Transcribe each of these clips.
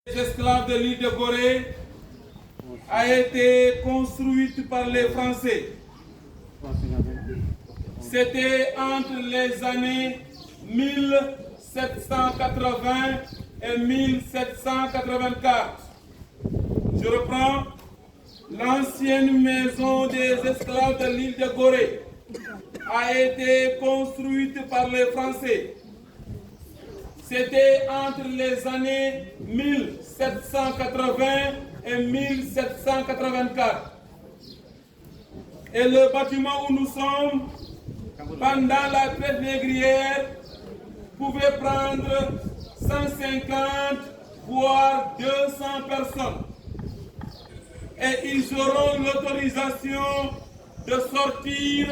Les esclaves de l'île de Gorée a été construite par les Français. C'était entre les années 1780 et 1784. Je reprends. L'ancienne maison des esclaves de l'île de Gorée a été construite par les Français. C'était entre les années 1780 et 1784. Et le bâtiment où nous sommes, pendant la traite négrière, pouvait prendre 150 voire 200 personnes. Et ils auront l'autorisation de sortir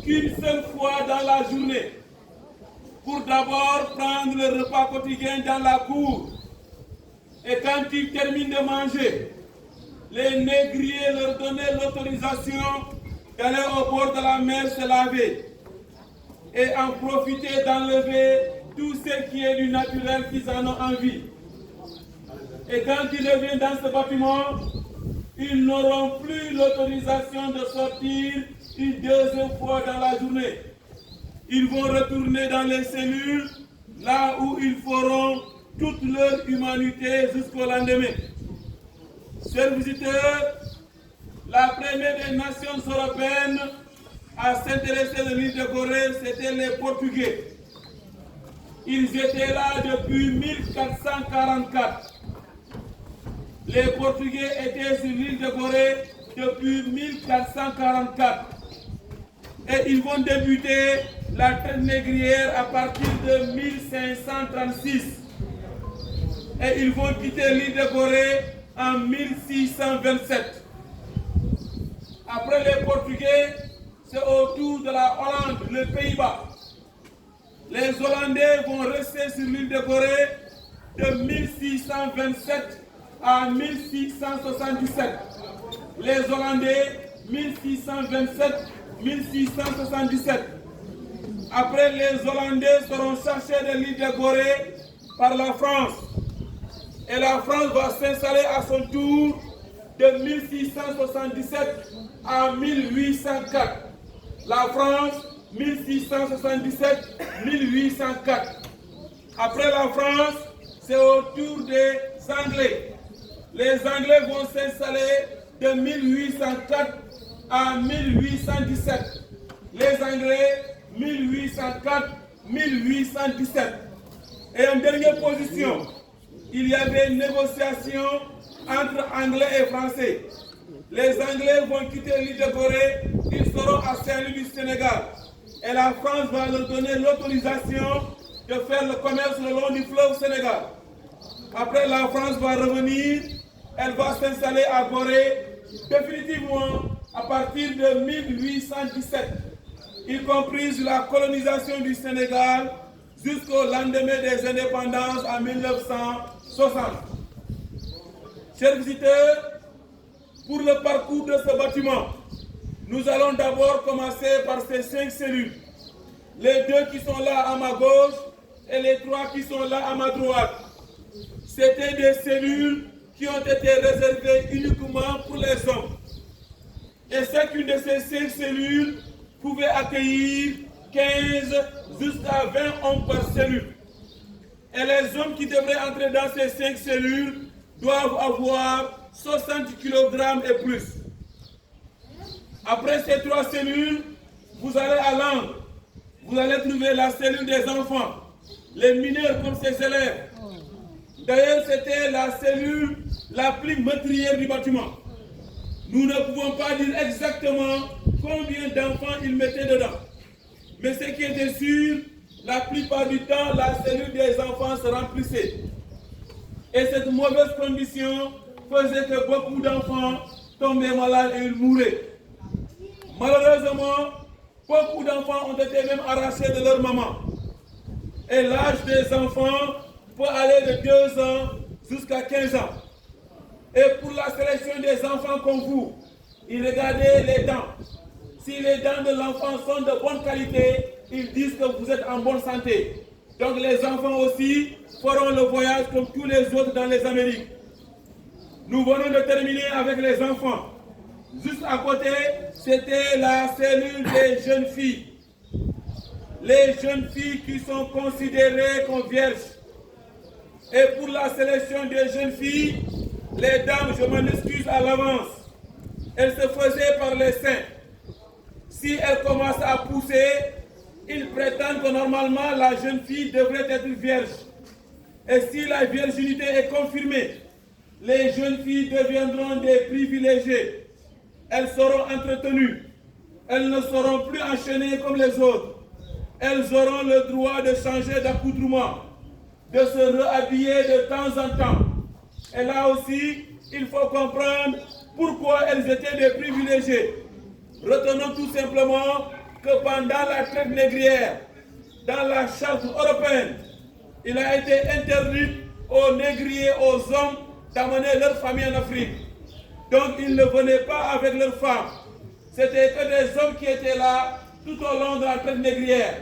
qu'une seule fois dans la journée, pour d'abord prendre le repas quotidien dans la cour. Et quand ils terminent de manger, les négriers leur donnaient l'autorisation d'aller au bord de la mer se laver et en profiter d'enlever tout ce qui est du naturel qu'ils en ont envie. Et quand ils reviennent dans ce bâtiment, ils n'auront plus l'autorisation de sortir une deuxième fois dans la journée. Ils vont retourner dans les cellules, là où ils feront toute leur humanité jusqu'au lendemain. Chers visiteurs, la première des nations européennes à s'intéresser de l'île de Gorée, c'était les Portugais. Ils étaient là depuis 1444. Les Portugais étaient sur l'île de Gorée depuis 1444. Et ils vont débuter la traite négrière à partir de 1536. Et ils vont quitter l'île de Gorée en 1627. Après les Portugais, c'est au tour de la Hollande, les Pays-Bas. Les Hollandais vont rester sur l'île de Gorée de 1627 à 1677. Les Hollandais, 1627-1677. Après, les Hollandais seront cherchés de l'île de Gorée par la France. Et la France va s'installer à son tour de 1677 à 1804. La France, 1677-1804. Après la France, c'est au tour des Anglais. Les Anglais vont s'installer de 1804 à 1817. Les Anglais, 1804-1817. Et en dernière position, il y avait une négociation entre Anglais et Français. Les Anglais vont quitter l'île de Gorée, ils seront à Saint-Louis du Sénégal. Et la France va leur donner l'autorisation de faire le commerce le long du fleuve Sénégal. Après, la France va revenir, elle va s'installer à Gorée définitivement à partir de 1817, y compris la colonisation du Sénégal jusqu'au lendemain des indépendances en 1960. Chers visiteurs, pour le parcours de ce bâtiment, nous allons d'abord commencer par ces 5 cellules. Les 2 qui sont là à ma gauche et les 3 qui sont là à ma droite. C'était des cellules qui ont été réservées uniquement pour les hommes. Et chacune de ces 5 cellules pouvait accueillir 15 jusqu'à 20 hommes par cellule. Et les hommes qui devraient entrer dans ces 5 cellules doivent avoir 60 kg et plus. Après ces 3 cellules, vous allez à l'angle. Vous allez trouver la cellule des enfants, les mineurs comme ces élèves. D'ailleurs, c'était la cellule la plus meurtrière du bâtiment. Nous ne pouvons pas dire exactement combien d'enfants ils mettaient dedans. Mais ce qui était sûr, la plupart du temps, la cellule des enfants se remplissait. Et cette mauvaise condition faisait que beaucoup d'enfants tombaient malades et ils mouraient. Malheureusement, beaucoup d'enfants ont été même arrachés de leur maman. Et l'âge des enfants peut aller de 2 ans jusqu'à 15 ans. Et pour la sélection des enfants comme vous, ils regardaient les dents. Si les dents de l'enfant sont de bonne qualité, ils disent que vous êtes en bonne santé. Donc les enfants aussi feront le voyage comme tous les autres dans les Amériques. Nous venons de terminer avec les enfants. Juste à côté, c'était la cellule des jeunes filles. Les jeunes filles qui sont considérées comme vierges. Et pour la sélection des jeunes filles, les dames, je m'en excuse à l'avance, elles se faisaient par les seins. Si elles commencent à pousser, ils prétendent que normalement la jeune fille devrait être vierge. Et si la virginité est confirmée, les jeunes filles deviendront des privilégiées. Elles seront entretenues. Elles ne seront plus enchaînées comme les autres. Elles auront le droit de changer d'accoutrement, de se réhabiller de temps en temps. Et là aussi, il faut comprendre pourquoi elles étaient des privilégiées. Retenons tout simplement que pendant la traite négrière, dans la charte européenne, il a été interdit aux négriers, aux hommes, d'amener leur famille en Afrique. Donc ils ne venaient pas avec leurs femmes. C'était que des hommes qui étaient là tout au long de la traite négrière.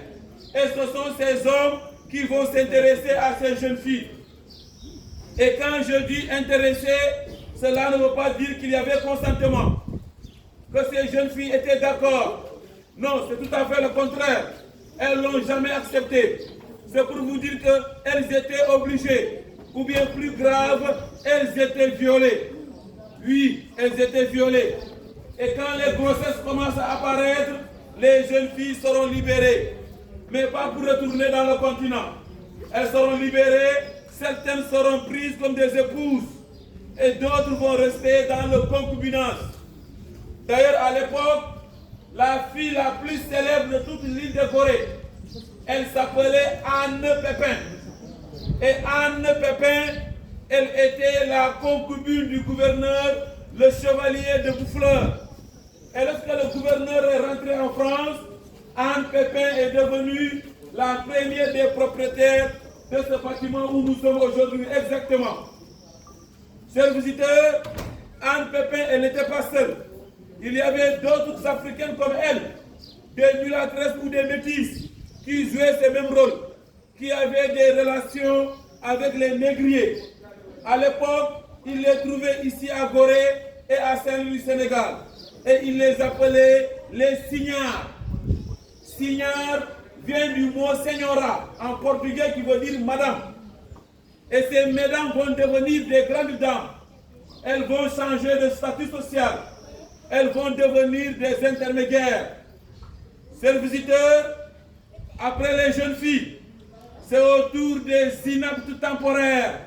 Et ce sont ces hommes qui vont s'intéresser à ces jeunes filles. Et quand je dis intéresser, cela ne veut pas dire qu'il y avait consentement. Que ces jeunes filles étaient d'accord. Non, c'est tout à fait le contraire. Elles ne l'ont jamais accepté. C'est pour vous dire qu'elles étaient obligées. Ou bien plus grave, elles étaient violées. Oui, elles étaient violées. Et quand les grossesses commencent à apparaître, les jeunes filles seront libérées. Mais pas pour retourner dans le continent. Elles seront libérées, certaines seront prises comme des épouses. Et d'autres vont rester dans le concubinage. D'ailleurs, à l'époque, la fille la plus célèbre de toute l'île de Gorée, elle s'appelait Anne Pépin. Et Anne Pépin, elle était la concubine du gouverneur, le chevalier de Boufflers. Et lorsque le gouverneur est rentré en France, Anne Pépin est devenue la première des propriétaires de ce bâtiment où nous sommes aujourd'hui exactement. Chers visiteurs, Anne Pépin, elle n'était pas seule. Il y avait d'autres Africaines comme elle, des mulâtresses ou des métisses, qui jouaient ces mêmes rôles, qui avaient des relations avec les négriers. À l'époque, il les trouvait ici à Gorée et à Saint-Louis, Sénégal. Et il les appelait les signards. Signard vient du mot señora, en portugais qui veut dire madame. Et ces mesdames vont devenir des grandes dames. Elles vont changer de statut social. Elles vont devenir des intermédiaires. Chers visiteurs, après les jeunes filles, c'est au tour des inaptes temporaires.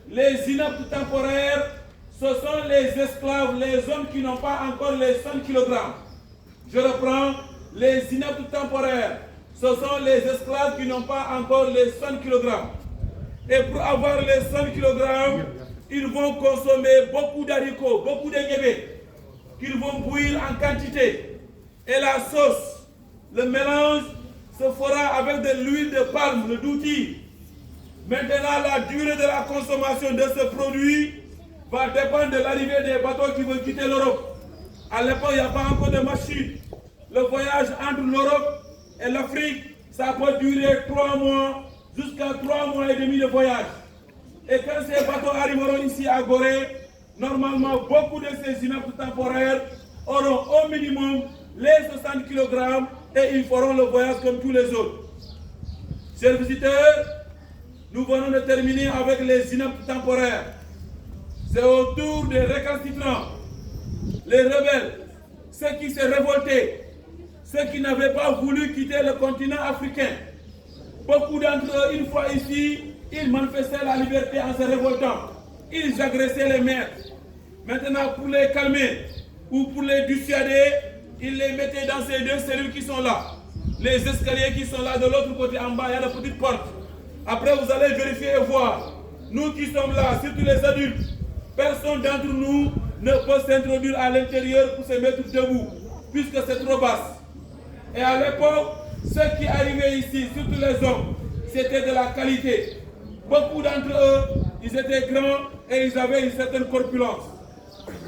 Les inaptes temporaires, ce sont les esclaves, les hommes qui n'ont pas encore les 100 kg. Je reprends, les inaptes temporaires, ce sont les esclaves qui n'ont pas encore les 100 kg. Et pour avoir les 100 kg, ils vont consommer beaucoup d'haricots, beaucoup de guébés, qu'ils vont bouillir en quantité. Et la sauce, le mélange, se fera avec de l'huile de palme, le douti. Maintenant, la durée de la consommation de ce produit va dépendre de l'arrivée des bateaux qui vont quitter l'Europe. À l'époque, il n'y a pas encore de machine. Le voyage entre l'Europe et l'Afrique, ça peut durer 3 mois, jusqu'à 3 mois et demi de voyage. Et quand ces bateaux arriveront ici à Gorée, normalement, beaucoup de ces inaptes temporaires auront au minimum les 60 kg et ils feront le voyage comme tous les autres. Chers visiteurs, nous venons de terminer avec les inaptes temporaires. C'est au tour des récalcitrants, les rebelles, ceux qui s'est révoltés, ceux qui n'avaient pas voulu quitter le continent africain. Beaucoup d'entre eux, une fois ici, ils manifestaient la liberté en se révoltant. Ils agressaient les maîtres. Maintenant, pour les calmer ou pour les dissuader, ils les mettaient dans ces 2 cellules qui sont là. Les escaliers qui sont là de l'autre côté en bas, il y a la petite porte. Après, vous allez vérifier et voir. Nous qui sommes là, surtout les adultes, personne d'entre nous ne peut s'introduire à l'intérieur pour se mettre debout, puisque c'est trop basse. Et à l'époque, ceux qui arrivaient ici, surtout les hommes, c'était de la qualité. Beaucoup d'entre eux, ils étaient grands et ils avaient une certaine corpulence.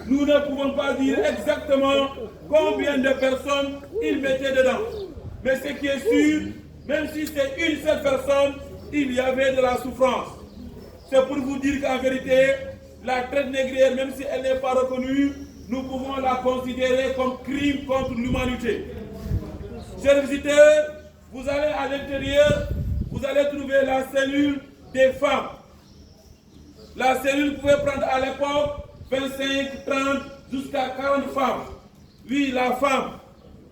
Nous ne pouvons pas dire exactement combien de personnes ils mettaient dedans. Mais ce qui est sûr, même si c'est une seule personne, il y avait de la souffrance. C'est pour vous dire qu'en vérité, la traite négrière, même si elle n'est pas reconnue, nous pouvons la considérer comme crime contre l'humanité. Chers visiteurs, vous allez à l'intérieur, vous allez trouver la cellule des femmes. La cellule pouvait prendre à l'époque 25, 30, jusqu'à 40 femmes. Oui, la femme,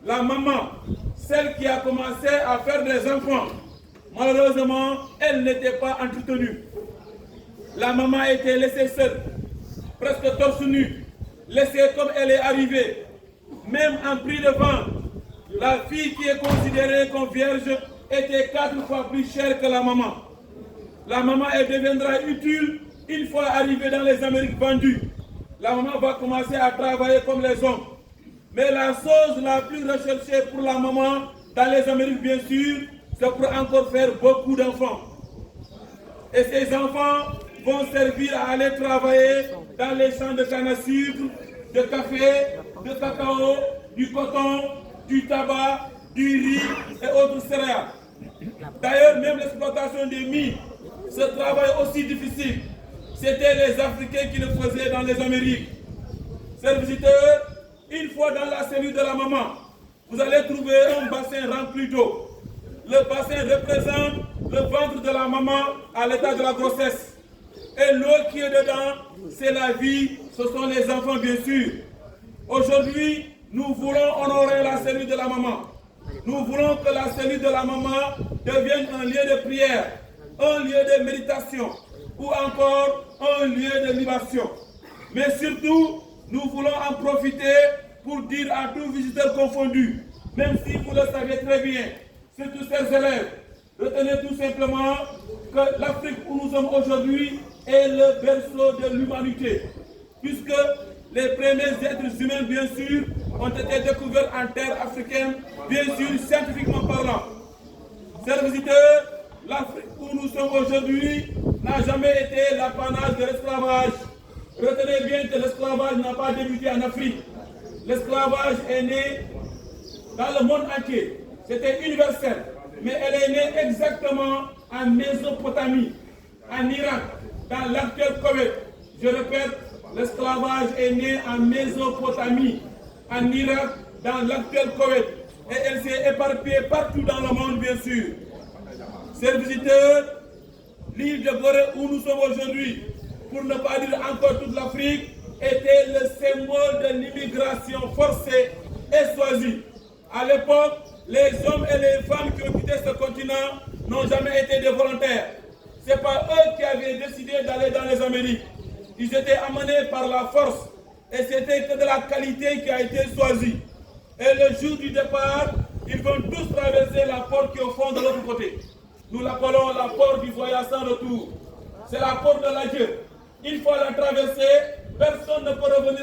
la maman, celle qui a commencé à faire des enfants. Malheureusement, elle n'était pas entretenue. La maman était laissée seule, presque torse nu, laissée comme elle est arrivée. Même en prix de vente, la fille qui est considérée comme vierge était 4 fois plus chère que la maman. La maman, elle deviendra utile une fois arrivée dans les Amériques vendues. La maman va commencer à travailler comme les hommes. Mais la chose la plus recherchée pour la maman dans les Amériques, bien sûr, c'est pour encore faire beaucoup d'enfants. Et ces enfants vont servir à aller travailler dans les champs de canne à sucre, de café, de cacao, du coton, du tabac, du riz et autres céréales. D'ailleurs, même l'exploitation des mines, ce travail aussi difficile, c'était les Africains qui le faisaient dans les Amériques. Chers visiteurs, une fois dans la cellule de la maman, vous allez trouver un bassin rempli d'eau. Le bassin représente le ventre de la maman à l'état de la grossesse. Et l'eau qui est dedans, c'est la vie, ce sont les enfants bien sûr. Aujourd'hui, nous voulons honorer la cellule de la maman. Nous voulons que la cellule de la maman devienne un lieu de prière, un lieu de méditation ou encore un lieu de libation. Mais surtout, nous voulons en profiter pour dire à tous visiteurs confondus, même si vous le savez très bien, surtout ces élèves, retenez tout simplement que l'Afrique où nous sommes aujourd'hui est le berceau de l'humanité, puisque les premiers êtres humains, bien sûr, ont été découverts en terre africaine, bien sûr, scientifiquement parlant. Chers visiteurs, l'Afrique où nous sommes aujourd'hui n'a jamais été l'apanage de l'esclavage. Retenez bien que l'esclavage n'a pas débuté en Afrique. L'esclavage est né dans le monde entier. C'était universel. Mais elle est née exactement en Mésopotamie, en Irak, dans l'actuel Koweït. Je répète, l'esclavage est né en Mésopotamie, en Irak, dans l'actuel Koweït. Et elle s'est éparpillée partout dans le monde, bien sûr. Chers visiteurs, l'île de Gorée où nous sommes aujourd'hui, pour ne pas dire encore toute l'Afrique, était le symbole de l'immigration forcée et choisie. À l'époque, les hommes et les femmes qui ont quitté ce continent n'ont jamais été des volontaires. Ce n'est pas eux qui avaient décidé d'aller dans les Amériques. Ils étaient amenés par la force et c'était que de la qualité qui a été choisie. Et le jour du départ, ils vont tous traverser la porte qui est au fond de l'autre côté. Nous l'appelons la porte du voyage sans retour. C'est la porte de l'adieu. Une fois la traversée, personne ne peut revenir